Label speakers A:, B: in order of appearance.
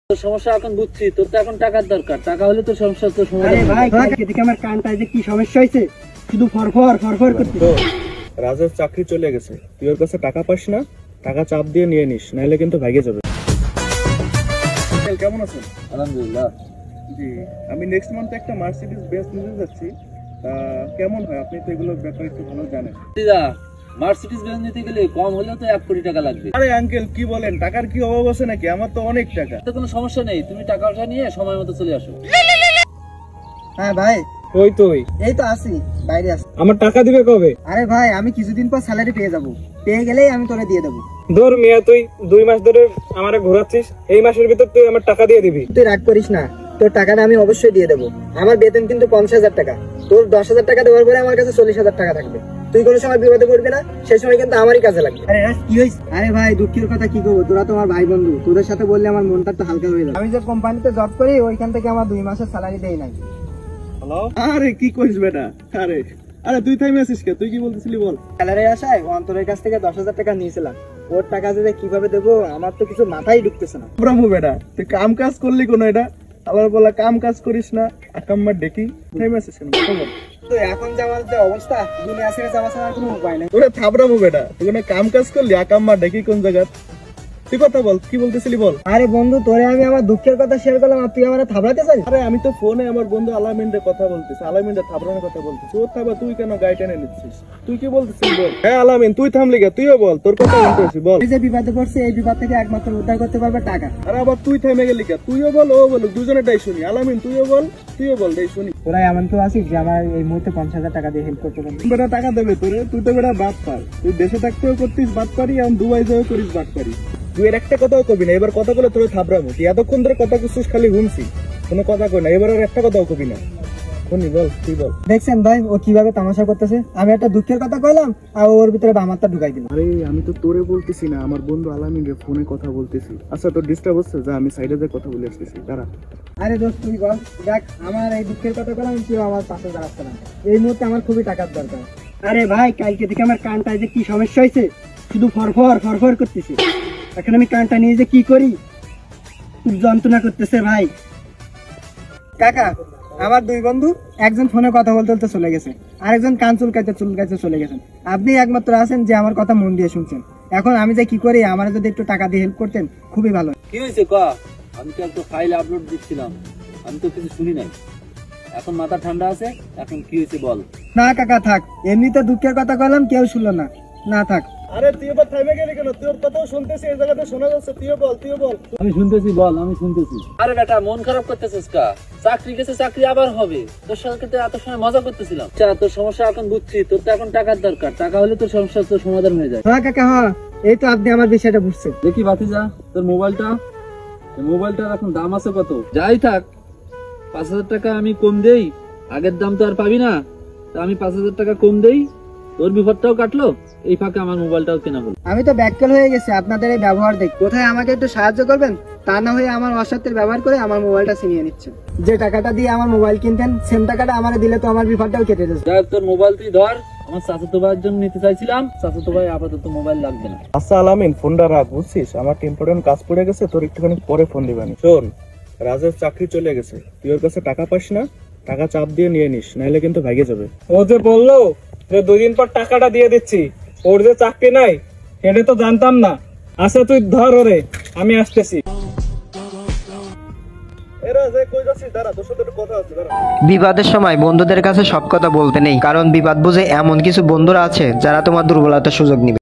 A: তোর সমস্যা এখন বুঝছি, তোর তো এখন টাকার দরকার, টাকা হলে তোর সমস্যা তোর সমাধান।
B: আরে ভাই এদিকে আমার কানটায় যে কি সমস্যা হয়েছে, শুধু ফরফর ফরফর করতে।
C: রাজের চাকরি চলে গেছে, তুই ওর কাছে টাকা পাস না, টাকা চাপ দিয়ে নিয়ে নিস, নাহলে কিন্তু ভাগে যাবে। কেমন আছেন?
A: আলহামদুলিল্লাহ।
C: জি, আমি নেক্সট মান্থে একটা মার্সিডিজ বেঞ্জ নিতে যাচ্ছি, কেমন হয়? আপনি তো এগুলোর ব্যাপারে একটু ভালো জানেন।
A: দিদা, মার্সিডিজ বেঞ্জ নিতে গেলে কম হলেও তো 1 কোটি টাকা লাগবে।
C: আরে আঙ্কেল কি বলেন, টাকার কি অভাব আছে নাকি? আমার তো অনেক টাকা।
A: তো কোনো সমস্যা নেই, তুমি টাকা পয়সা নিয়ে সময় মতো চলে আসো।
B: হ্যাঁ ভাই,
C: ওই তো ওই
B: এই তো আসি, বাইরে আসি।
C: আমার টাকা দিবে কবে?
B: আরে ভাই আমি কিছুদিন পর স্যালারি পেয়ে যাবো, পেয়ে গেলেই আমি তোরে দিয়ে দেবো।
C: ধর মিয়া, তুই 2 মাস ধরে আমারে ঘোরাচ্ছিস, এই মাসের ভিতর তুই আমার টাকা দিয়ে দিবি।
B: তুই রাগ করিস না, তোর টাকাটা আমি অবশ্যই দিয়ে দেবো। আমার বেতন কিন্তু 50,000 টাকা, তোর 10,000 টাকা দেওয়ার পরে আমার কাছে 40,000 টাকা থাকবে। তুই কোনো সময় বিপদে পড়বি না, সেই সময় কিন্তু আমারই কাজে লাগবে। আরে কি হইছে? আরে ভাই দুঃখের কথা কি করবো, তোরা তো আমার ভাই বন্ধু, তোদের সাথে বললে আমার মনটা একটু হালকা হয়ে যাবে। আমি যে কোম্পানিতে জব করি ওইখান থেকে আমার 2 মাসের স্যালারি দেই নাই।
C: হ্যালো, আরে কি করিস বেটা? আরে আরে তুই থাইমে আছিস কে? তুই কি বলতেছিলি বল।
B: স্যালারি আসায় অন্তরের কাছ থেকে 10,000 টাকা নিয়েছিলাম, ওর টাকা যে কিভাবে দেবো আমার তো কিছু মাথায় ঢুকতেছে না।
C: ব্রাভো বেটা, তুই কাম কাজ করলি কোনো, এটা আবার বলা কাম কাজ করিস না, আকাম্মার ডেকি থাইমে আছিস কেন? খবর
B: তো এখন যে আমার যে অবস্থা, দুনিয়া ছেড়ে যাওয়া ছাড়া আর কোনো উপায় নেই।
C: তোরে থাবরামো বেটা, তুই কোনো কাম কাজ করলি, আকাম্মার ডেকি কোন জায়গা? তুই কথা বল, কি বলতেছিলি বল।
B: আরে বন্ধু, তোরে আমি আমার দুঃখের কথা শেয়ার করলাম আর তুই আমার থাবড়াতে চাই?
C: আরে আমি তো ফোনে আমার বন্ধু আলামিনের কথা বলতেছি, আলামিনের থাবরানোর কথা বলতেছি। ওর থাবা তুই কেন গায়ে টেনে নিচ্ছিস? তুই কি বলতেছিস বল। হ্যাঁ আলামিন, তুই থামলি কে? তুইও বল, তোর কথা বলতেছিস বল।
B: তুই যে বিপদে পড়ছে, এই বিপদ থেকে একমাত্র উদ্ধার করতে পারবে টাকা।
C: আরে আবার তুই থেমে গেলি কে? তুইও বল, ও বল, দুজনেরটাই শুনি। আলামিন তুইও বল, দেই শুনি।
B: তোরা এমন কেউ আছিস যে আমার এই মুহূর্তে 50,000 টাকা দিয়ে হেল্প করতে পারবে?
C: বেটা টাকা দেবে তোরে? তুই তো বেটা বাদ পার, তুই দেশে থাকতেও করতিস বাদ পারি, এখন দুবাই যাও করিস বাদ পারি। তুই এর একটা কথাও কবি না, এবার কথা বলে তোরে থাবরামো। তুই এতক্ষণ ধরে কথা করছিস খালি ঘুমছি, কোনো কথা কই না, এবার আর একটা কথাও কবি না। শুনি বল, তুই বল।
B: দেখছেন ভাই ও কিভাবে তামাশা করতেছে? আমি একটা দুঃখের কথা কইলাম আর ওর ভিতরে বামারটা ঢুকাই দিল।
C: আরে আমি তো তোরে বলতেছি না, আমার বন্ধু আলামিন রে ফোনে কথা বলতেছি। আচ্ছা তোর ডিস্টার্ব হচ্ছে, যা আমি সাইডে যে কথা বলে আসতেছি, দাঁড়া।
B: আরে দোস্ত তুই বল, দেখ আমার এই দুঃখের কথা কইলাম, তুই আমার পাশে দাঁড়াচ্ছে না। এই মুহূর্তে আমার খুবই টাকার দরকার। আরে ভাই কালকে থেকে আমার কানটায় যে কি সমস্যা হয়েছে, শুধু ফরফর ফরফর করতেছে। এখন আমি কানটা নিয়ে যে কি করি, খুব যন্ত্রণা করতেছে ভাই। কাকা, আমার 2 বন্ধু, একজন ফোনে কথা বলতে বলতে চলে গেছে, আরেকজন কান চুলকাইতে চলে গেছেন। আপনি একমাত্র আছেন যে আমার কথা মন দিয়ে শুনছেন। এখন আমি যে কি করি, আমার যদি একটু টাকা দিয়ে হেল্প করতেন খুবই ভালো।
A: কি হয়েছে ক? আমি তো একটা ফাইল আপলোড দিচ্ছিলাম, আমি তো কিছু শুনি নাই। এখন মাথা ঠান্ডা আছে, এখন কি হয়েছে বল।
B: না কাকা থাক, এমনিতে দুঃখের কথা বললাম, কেউ শুনলো না, না থাক।
C: আরে তুই এবার থামে গেলি কেন? তোর কথাও শুনতেছি, এই জায়গাতে শোনা যাচ্ছে। তুইও বল।
A: আমি শুনতেছি, বল, আমি শুনতেছি। আরে বেটা মন খারাপ করতেছিস কা? চাকরি গেছে, চাকরি আবার হবে। তোর সাথে তো এত সময় মজা করতেছিলাম। তোর সমস্যা এখন বুঝছি, তোর তো এখন টাকার দরকার, টাকা হলে তোর সমস্যা তোর সমাধান হয়ে যায়।
B: হ্যাঁ কাকা, হ্যাঁ এই তো আপনি আমার বিষয়টা বুঝছেন।
A: দেখি ভাতিজা, তোর মোবাইলটার এখন দাম আছে কত? যাই থাক, 5,000 টাকা আমি কম দেই, আগের দাম তো আর পাবি না, তা আমি 5,000 টাকা কম দেই, তোর বিপদটাও কাটলো, এই ফাঁকে আমার মোবাইলটাও কেনা হলো।
B: আমি তো ব্যাককেল হয়ে গেছি আপনাদের এই ব্যবহার দেখে। কোথায় আমাকে একটু সাহায্য করবেন, তা না হয়ে আমার অসত্যের ব্যবহার করে আমার মোবাইলটা ছিনিয়ে নিচ্ছেন। যে টাকাটা দিয়ে আমার মোবাইল কিনতেন, সেম টাকাটা আমার দিলে তো আমার বিপদটাও কেটে যেত।
A: যাই হোক, তোর মোবাইল তুই ধর, আমার চাচাতো ভাইয়ের জন্য নিতে চাইছিলাম, চাচাতো ভাই আপাতত মোবাইল লাগবে না।
C: আচ্ছা আলামিন, ফোনটা রাখ, বুঝছিস আমার ইম্পর্টেন্ট কাজ পড়ে গেছে, তোর একটুখানি পরে ফোন দিবানি। শোন, রাজের চাকরি চলে গেছে, তুই ওর কাছে টাকা পাস না, টাকা চাপ দিয়ে নিয়ে নিস, নাহলে কিন্তু ভাগে যাবে। ও যে বললো যে 2 দিন পর টাকাটা দিয়ে দিচ্ছি, ওর যে চাকরি নাই এটা তো জানতাম না। আচ্ছা তুই ধর ওরে, আমি আসতেছি।
D: বিপদের সময় বন্ধুদের কাছে সব কথা বলতে নেই, কারণ বিপদ বুঝে এমন কিছু বন্ধুরা আছে যারা তোমার দুর্বলতার সুযোগ নিবে।